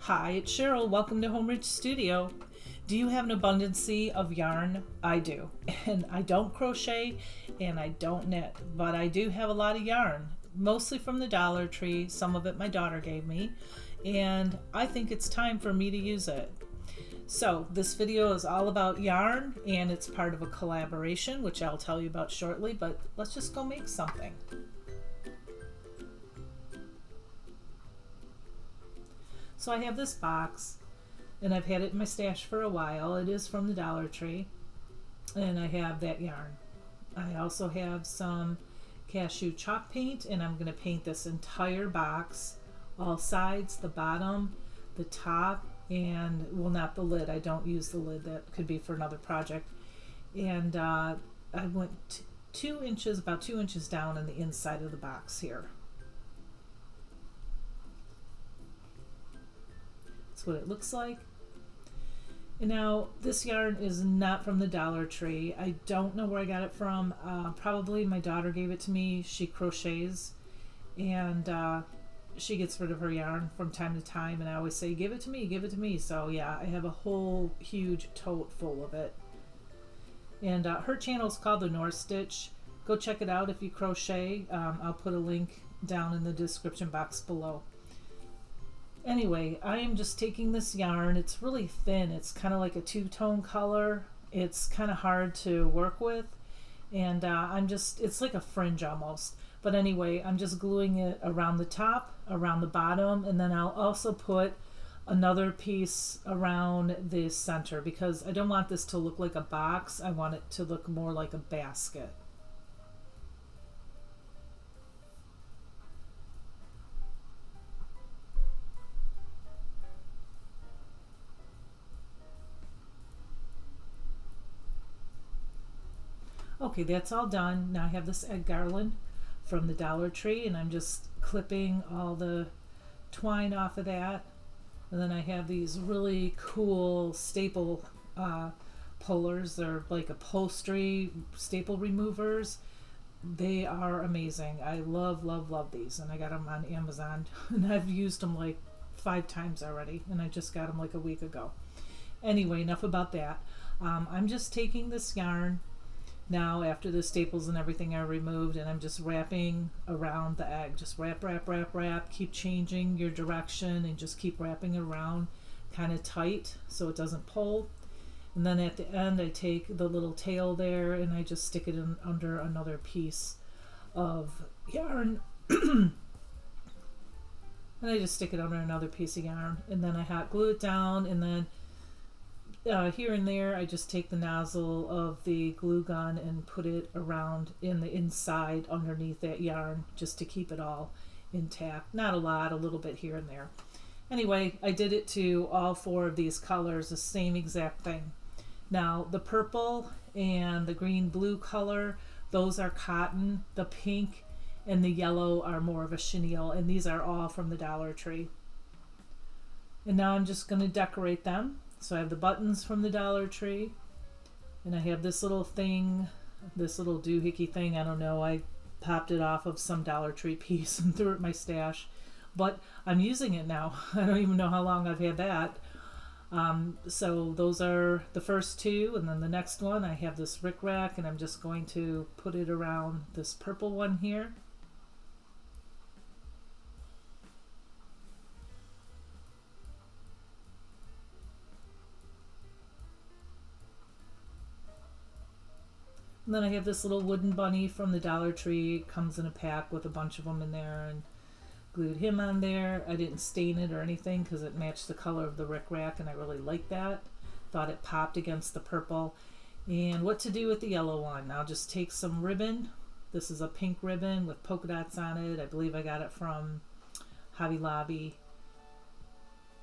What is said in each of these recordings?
Hi, it's Cheryl. Welcome to Home Rich Studio. Do you have an abundancy of yarn? I do. And I don't crochet and I don't knit, but I do have a lot of yarn, mostly from the Dollar Tree. Some of it my daughter gave me, and I think it's time for me to use it. So this video is all about yarn, and it's part of a collaboration, which I'll tell you about shortly, but let's just go make something. So I have this box, and I've had it in my stash for a while. It is from the Dollar Tree, and I have that yarn. I also have some cashew chalk paint, and I'm going to paint this entire box, all sides, the bottom, the top, and well, not the lid. I don't use the lid. That could be for another project. And I went 2 inches, about 2 inches down in the inside of the box here. That's what it looks like. And now this yarn is not from the Dollar Tree. I don't know where I got it from. Probably my daughter gave it to me. She crochets, and she gets rid of her yarn from time to time, and I always say, give it to me, give it to me. So yeah, I have a whole huge tote full of it. And her channel is called the North Stitch. Go check it out if you crochet. I'll put a link down in the description box below. Anyway, I am just taking this yarn. It's really thin. It's kind of like a two-tone color. It's kind of hard to work with, and it's like a fringe almost. But anyway, I'm just gluing it around the top, around the bottom, and then I'll also put another piece around the center because I don't want this to look like a box. I want it to look more like a basket. Okay, that's all done. Now I have this egg garland from the Dollar Tree, and I'm just clipping all the twine off of that. And then I have these really cool staple pullers. They're like upholstery staple removers. They are amazing. I love, love, love these, and I got them on Amazon, and I've used them like 5 times already, and I just got them like a week ago. Anyway, enough about that. I'm just taking this yarn now after the staples and everything are removed, and I'm just wrapping around the egg. Just wrap, wrap, wrap, wrap. Keep changing your direction and just keep wrapping around kind of tight so it doesn't pull. And then at the end I take the little tail there and I just stick it in under another piece of yarn. And I just stick it under another piece of yarn, and then I hot glue it down, and then here and there I just take the nozzle of the glue gun and put it around in the inside underneath that yarn just to keep it all intact. Not a lot, a little bit here and there. Anyway, I did it to all 4 of these colors, the same exact thing. Now the purple and the green blue color, those are cotton. The pink and the yellow are more of a chenille, and these are all from the Dollar Tree. And now I'm just going to decorate them. So I have the buttons from the Dollar Tree, and I have this little thing, this little doohickey thing. I don't know, I popped it off of some Dollar Tree piece and threw it in my stash, but I'm using it now. I don't even know how long I've had that. So those are the first 2, and then the next one I have this rickrack, and I'm just going to put it around this purple one here. And then I have this little wooden bunny from the Dollar Tree. It comes in a pack with a bunch of them in there, and glued him on there. I didn't stain it or anything because it matched the color of the rickrack, and I really liked that. Thought it popped against the purple. And what to do with the yellow one? I'll just take some ribbon. This is a pink ribbon with polka dots on it. I believe I got it from Hobby Lobby.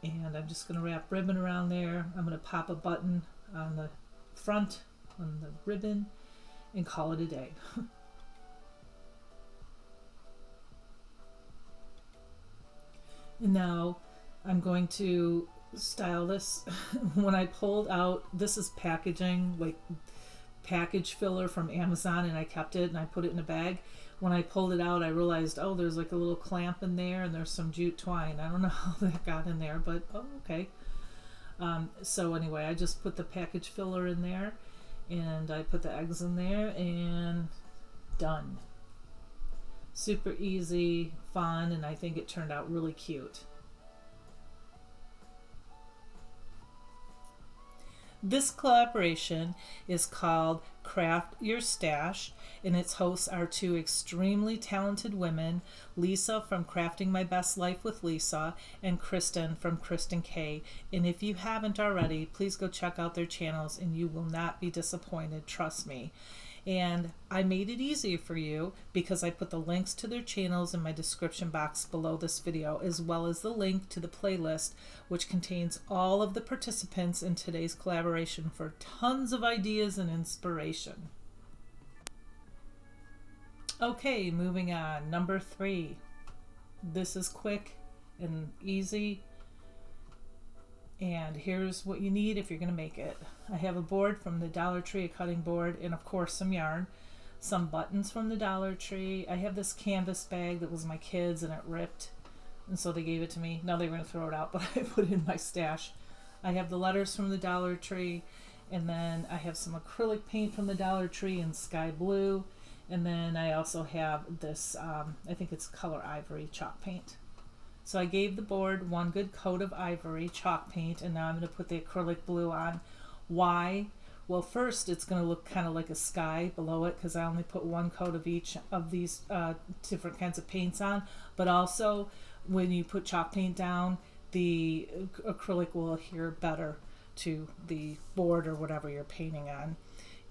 And I'm just going to wrap ribbon around there. I'm going to pop a button on the front on the ribbon and call it a day. And now I'm going to style this. When I pulled out, this is packaging, like package filler from Amazon, and I kept it and I put it in a bag. when I pulled it out, I realized, oh, there's like a little clamp in there and there's some jute twine. I don't know how that got in there, but oh, okay. So anyway, I just put the package filler in there and I put the eggs in there and done. Super easy, fun, and I think it turned out really cute. This collaboration is called Craft Your Stash, and its hosts are two extremely talented women, Lisa from Crafting My Best Life with Lisa and Kristen from Kristen K. And if you haven't already, please go check out their channels and you will not be disappointed, trust me. And I made it easier for you because I put the links to their channels in my description box below this video, as well as the link to the playlist, which contains all of the participants in today's collaboration for tons of ideas and inspiration. Okay, moving on. Number 3. This is quick and easy. And here's what you need if you're going to make it. I have a board from the Dollar Tree, a cutting board, and of course some yarn, some buttons from the Dollar Tree. I have this canvas bag that was my kids and it ripped, and so they gave it to me. Now they were going to throw it out, but I put it in my stash. I have the letters from the Dollar Tree, and then I have some acrylic paint from the Dollar Tree in sky blue, and then I also have this, I think it's color ivory chalk paint. So I gave the board one good coat of ivory chalk paint, and now I'm going to put the acrylic blue on. Why? Well, first it's going to look kind of like a sky below it because I only put one coat of each of these different kinds of paints on. But also, when you put chalk paint down, the acrylic will adhere better to the board or whatever you're painting on.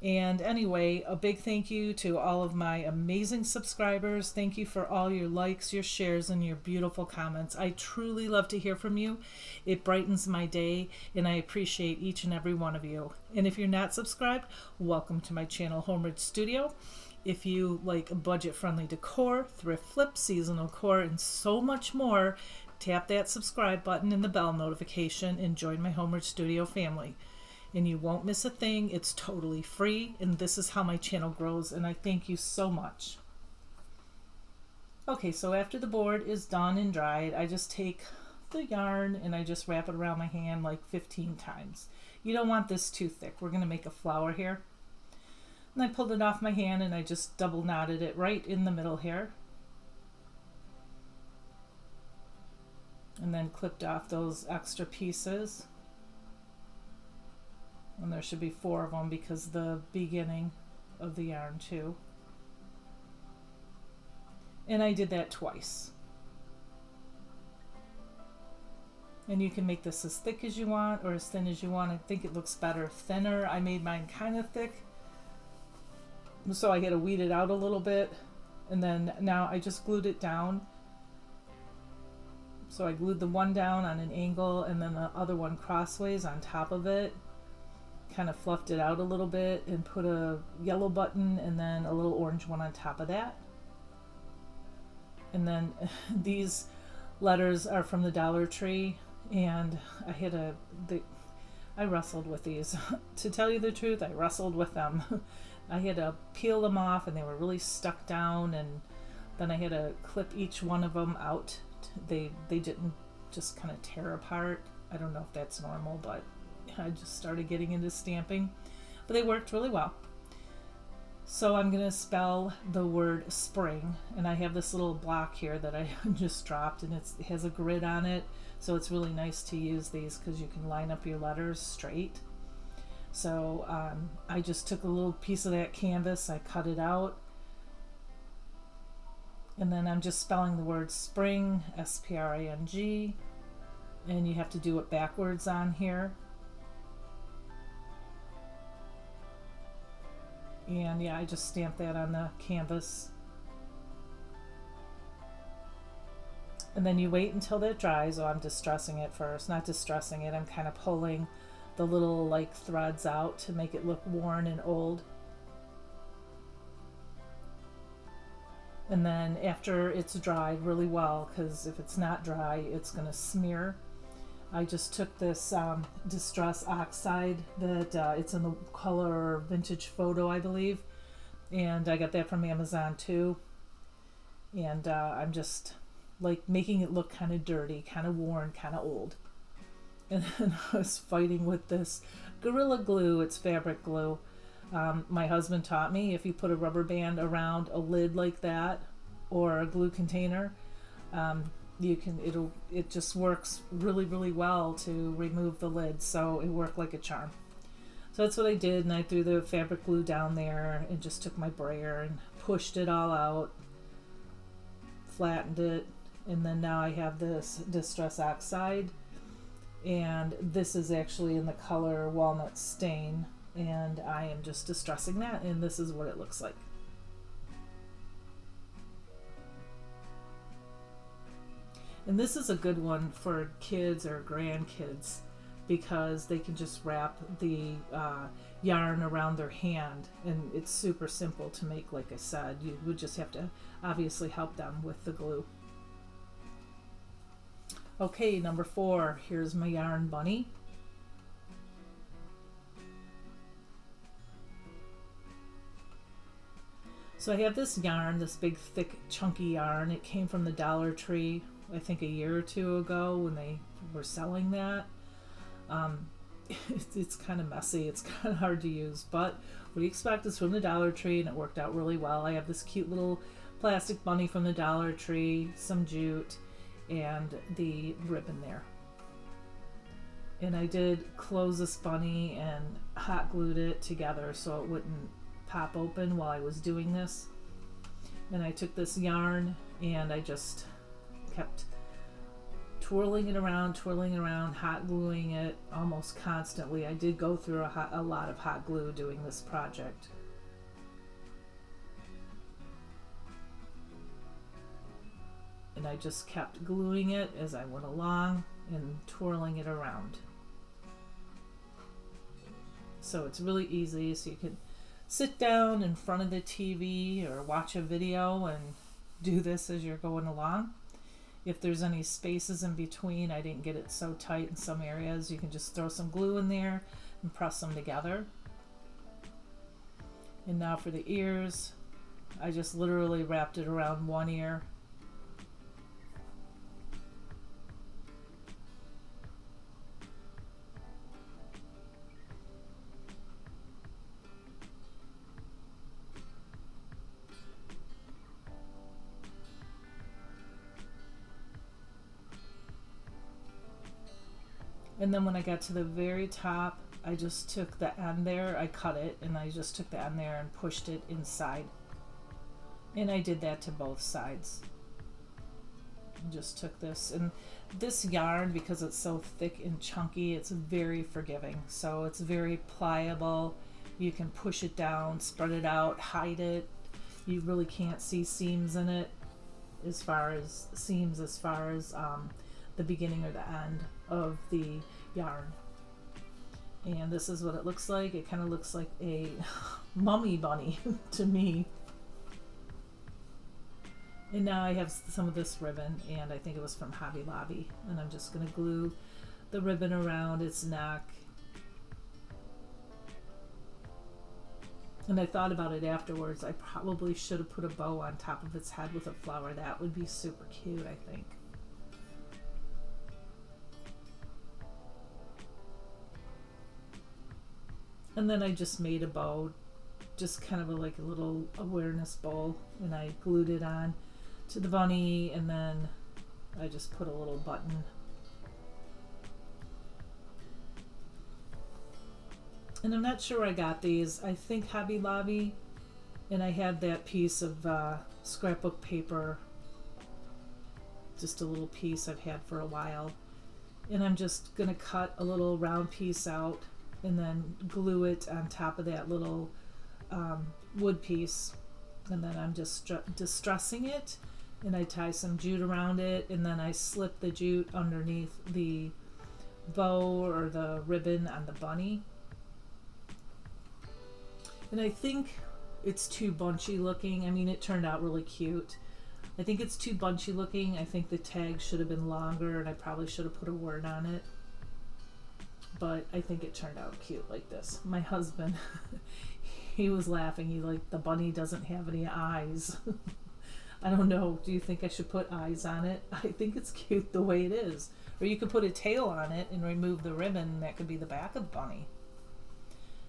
And anyway, a big thank you to all of my amazing subscribers. Thank you for all your likes, your shares, and your beautiful comments. I truly love to hear from you. It brightens my day, and I appreciate each and every one of you. And if you're not subscribed, welcome to my channel, Homeward Studio. If you like budget-friendly decor, thrift flips, seasonal decor, and so much more, tap that subscribe button and the bell notification and join my Homeward Studio family. And you won't miss a thing. It's totally free, and this is how my channel grows, and I thank you so much. Okay, so after the board is done and dried, I just take the yarn and I just wrap it around my hand like 15 times. You don't want this too thick. We're going to make a flower here. And I pulled it off my hand and I just double knotted it right in the middle here. And then clipped off those extra pieces. And there should be 4 of them because the beginning of the yarn too. And I did that twice. And you can make this as thick as you want or as thin as you want. I think it looks better thinner. I made mine kind of thick, so I had to weed it out a little bit. And then now I just glued it down. So I glued the one down on an angle and then the other one crossways on top of it. Kind of fluffed it out a little bit and put a yellow button and then a little orange one on top of that. And then these letters are from the Dollar Tree, and I wrestled with these. To tell you the truth, I wrestled with them. I had to peel them off and they were really stuck down, and then I had to clip each one of them out. They didn't just kind of tear apart. I don't know if that's normal, but I just started getting into stamping, but they worked really well. So I'm going to spell the word spring, and I have this little block here that I just dropped, and it has a grid on it, so it's really nice to use these because you can line up your letters straight. So I just took a little piece of that canvas, I cut it out, and then I'm just spelling the word spring, S-P-R-I-N-G, and you have to do it backwards on here. And yeah, I just stamped that on the canvas. And then you wait until that dries. Oh, I'm distressing it first. Not distressing it, I'm kind of pulling the little like threads out to make it look worn and old. And then after it's dried really well, because if it's not dry, it's going to smear. I just took this Distress Oxide that it's in the color Vintage Photo, I believe, and I got that from Amazon too. And I'm just like making it look kind of dirty, kind of worn, kind of old. And then I was fighting with this Gorilla Glue. It's fabric glue. My husband taught me if you put a rubber band around a lid like that or a glue container, you can it just works really really well to remove the lid. So it worked like a charm. So that's what I did, and I threw the fabric glue down there and just took my brayer and pushed it all out, flattened it, and then now I have this Distress Oxide, and this is actually in the color Walnut Stain, and I am just distressing that, and this is what it looks like. And this is a good one for kids or grandkids because they can just wrap the yarn around their hand, and it's super simple to make. Like I said, you would just have to obviously help them with the glue. Okay, number 4, here's my yarn bunny. So I have this yarn, this big thick chunky yarn. It came from the Dollar Tree, I think a year or two ago when they were selling that. It's kind of messy, it's kind of hard to use, but what do you expect? It's from the Dollar Tree and it worked out really well. I have this cute little plastic bunny from the Dollar Tree, some jute, and the ribbon there. And I did close this bunny and hot glued it together so it wouldn't pop open while I was doing this. And I took this yarn and I just kept twirling it around, hot gluing it almost constantly. I did go through a lot of hot glue doing this project. And I just kept gluing it as I went along and twirling it around. So it's really easy, so you can sit down in front of the TV or watch a video and do this as you're going along. If there's any spaces in between, I didn't get it so tight in some areas, you can just throw some glue in there and press them together. And now for the ears, I just literally wrapped it around one ear. And then when I got to the very top, I just took the end there, I cut it, and I just took the end there and pushed it inside. And I did that to both sides. I just took this, and this yarn, because it's so thick and chunky, it's very forgiving. So it's very pliable. You can push it down, spread it out, hide it. You really can't see seams in it as far as the beginning or the end of the yarn. And this is what it looks like. It kind of looks like a mummy bunny to me. And now I have some of this ribbon, and I think it was from Hobby Lobby, and I'm just going to glue the ribbon around its neck. And I thought about it afterwards. I probably should have put a bow on top of its head with a flower. That would be super cute, I think. And then I just made a bow, just kind of like a little awareness bow, and I glued it on to the bunny, and then I just put a little button. And I'm not sure where I got these. I think Hobby Lobby, and I had that piece of scrapbook paper, just a little piece I've had for a while. And I'm just gonna cut a little round piece out and then glue it on top of that little wood piece, and then I'm just distressing it, and I tie some jute around it, and then I slip the jute underneath the bow or the ribbon on the bunny. And I think it's too bunchy looking. I mean, it turned out really cute. I think it's too bunchy looking. I think the tag should have been longer, and I probably should have put a word on it. But I think it turned out cute like this. My husband, he was laughing. He's like, the bunny doesn't have any eyes. I don't know. Do you think I should put eyes on it? I think it's cute the way it is. Or you could put a tail on it and remove the ribbon. That could be the back of the bunny.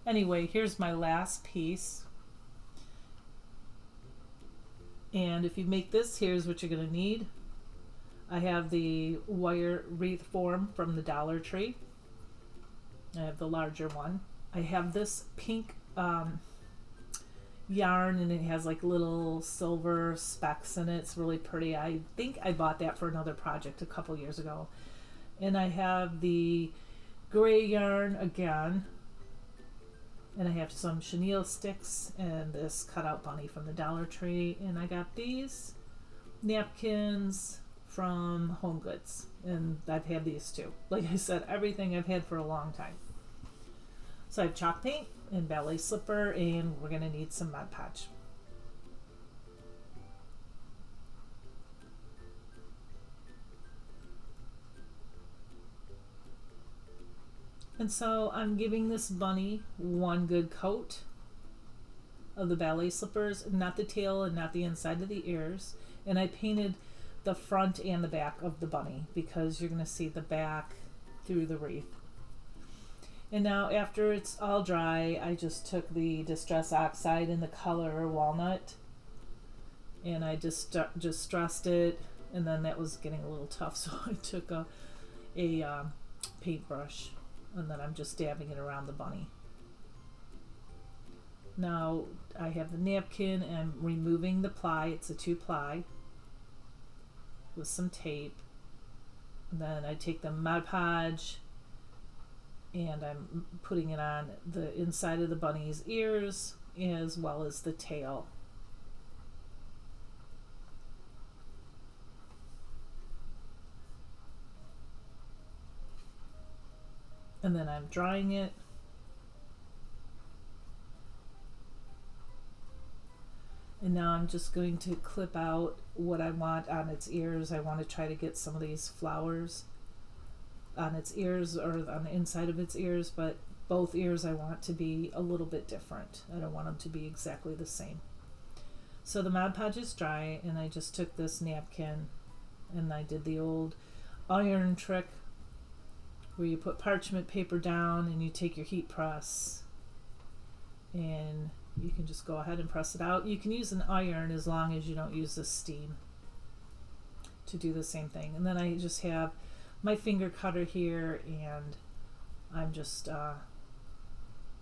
Anyway, here's my last piece. And if you make this, here's what you're going to need. I have the wire wreath form from the Dollar Tree. I have the larger one. I have this pink yarn, and it has like little silver specks in it. It's really pretty. I think I bought that for another project a couple years ago. And I have the gray yarn again. And I have some chenille sticks and this cutout bunny from the Dollar Tree. And I got these napkins from Home Goods. And I've had these too. Like I said, everything I've had for a long time. So I have chalk paint and ballet slipper, and we're going to need some Mod Podge. And so I'm giving this bunny one good coat of the ballet slippers, not the tail and not the inside of the ears. And I painted the front and the back of the bunny because you're going to see the back through the wreath. And now after it's all dry, I just took the Distress Oxide in the color Walnut, and I just stressed it, and then that was getting a little tough, so I took a paintbrush, and then I'm just dabbing it around the bunny. Now I have the napkin, and I'm removing the ply. It's a 2-ply with some tape. And then I take the Mod Podge, and I'm putting it on the inside of the bunny's ears as well as the tail. And then I'm drying it. And now I'm just going to clip out what I want on its ears. I want to try to get some of these flowers on its ears or on the inside of its ears, but both ears I want to be a little bit different. I don't want them to be exactly the same. So the Mod Podge is dry, and I just took this napkin and I did the old iron trick where you put parchment paper down and you take your heat press and you can just go ahead and press it out. You can use an iron as long as you don't use the steam to do the same thing. And then I just have my finger cutter here, and I'm just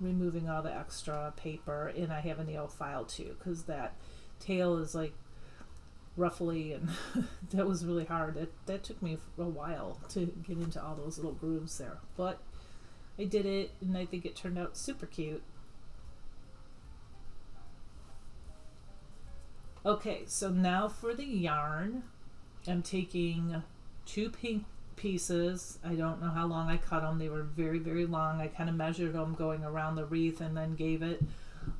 removing all the extra paper, and I have a nail file too because that tail is like ruffly, and that was really hard. That took me a while to get into all those little grooves there, but I did it, and I think it turned out super cute. Okay, so now for the yarn, I'm taking 2 pink pieces. I don't know how long I cut them. They were very, very long. I kind of measured them going around the wreath and then gave it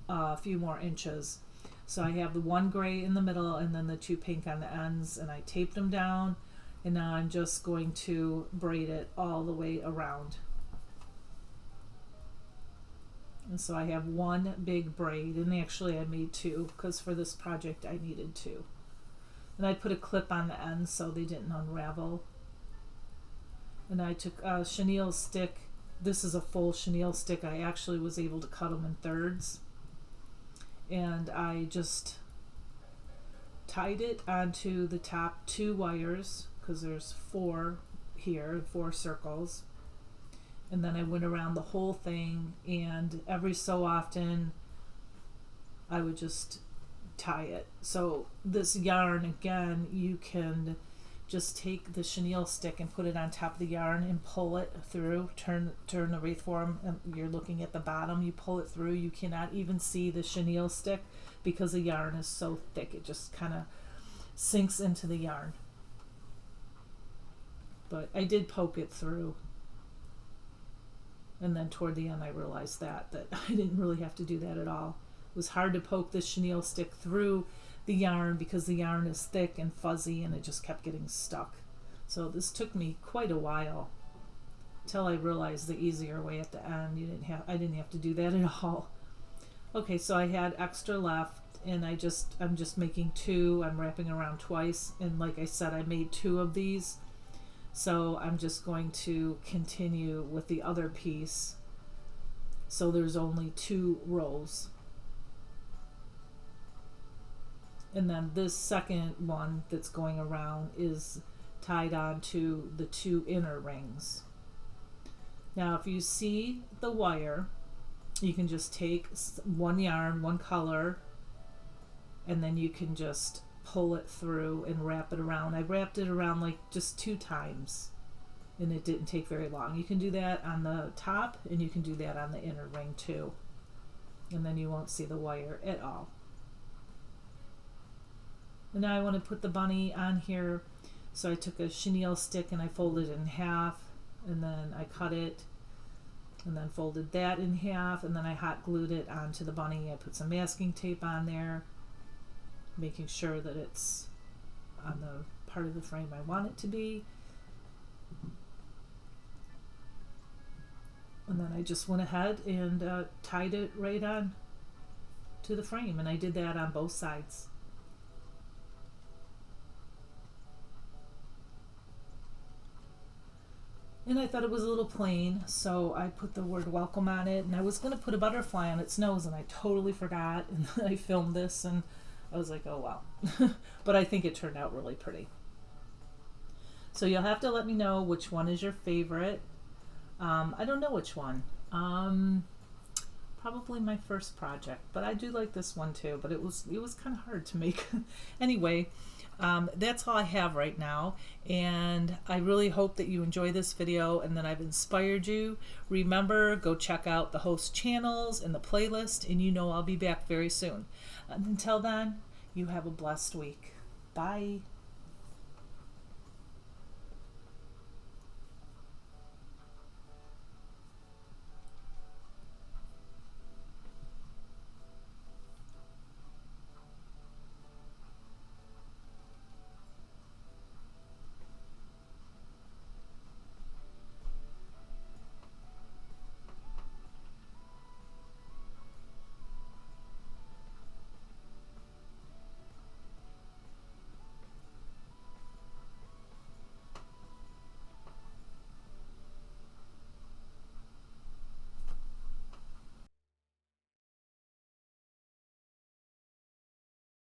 a few more inches. So I have the 1 gray in the middle and then the 2 pink on the ends, and I taped them down, and now I'm just going to braid it all the way around. And so I have 1 big braid, and actually I made 2 because for this project I needed 2. And I put a clip on the end so they didn't unravel. And I took a chenille stick. This is a full chenille stick. I actually was able to cut them in thirds. And I just tied it onto the top 2 wires because there's 4 here, 4 circles. And then I went around the whole thing, and every so often I would just tie it. So this yarn, again, you can just take the chenille stick and put it on top of the yarn and pull it through, turn the wreath form, and you're looking at the bottom, you pull it through. You cannot even see the chenille stick because the yarn is so thick, it just kind of sinks into the yarn. But I did poke it through, and then toward the end I realized that I didn't really have to do that at all. It was hard to poke the chenille stick through the yarn because the yarn is thick and fuzzy, and it just kept getting stuck. So this took me quite a while till I realized the easier way at the end. I didn't have to do that at all. Okay, so I had extra left, and I'm just making two. I'm wrapping around twice, and like I said, I made two of these. So I'm just going to continue with the other piece. So there's only two rows. And then this second one that's going around is tied on to the two inner rings. Now if you see the wire, you can just take one yarn, one color, and then you can just pull it through and wrap it around. I wrapped it around like just 2 times, and it didn't take very long. You can do that on the top, and you can do that on the inner ring too, and then you won't see the wire at all. And now I want to put the bunny on here, so I took a chenille stick and I folded it in half, and then I cut it, and then folded that in half, and then I hot glued it onto the bunny. I put some masking tape on there, making sure that it's on the part of the frame I want it to be. And then I just went ahead and tied it right on to the frame, and I did that on both sides. And I thought it was a little plain, so I put the word welcome on it, and I was going to put a butterfly on its nose, and I totally forgot, and I filmed this, and I was like, oh wow. But I think it turned out really pretty. So you'll have to let me know which one is your favorite. I don't know which one. Probably my first project, but I do like this one too, but it was kind of hard to make. Anyway, that's all I have right now, and I really hope that you enjoy this video and that I've inspired you. Remember, go check out the host channels and the playlist, and you know I'll be back very soon. Until then, you have a blessed week. Bye.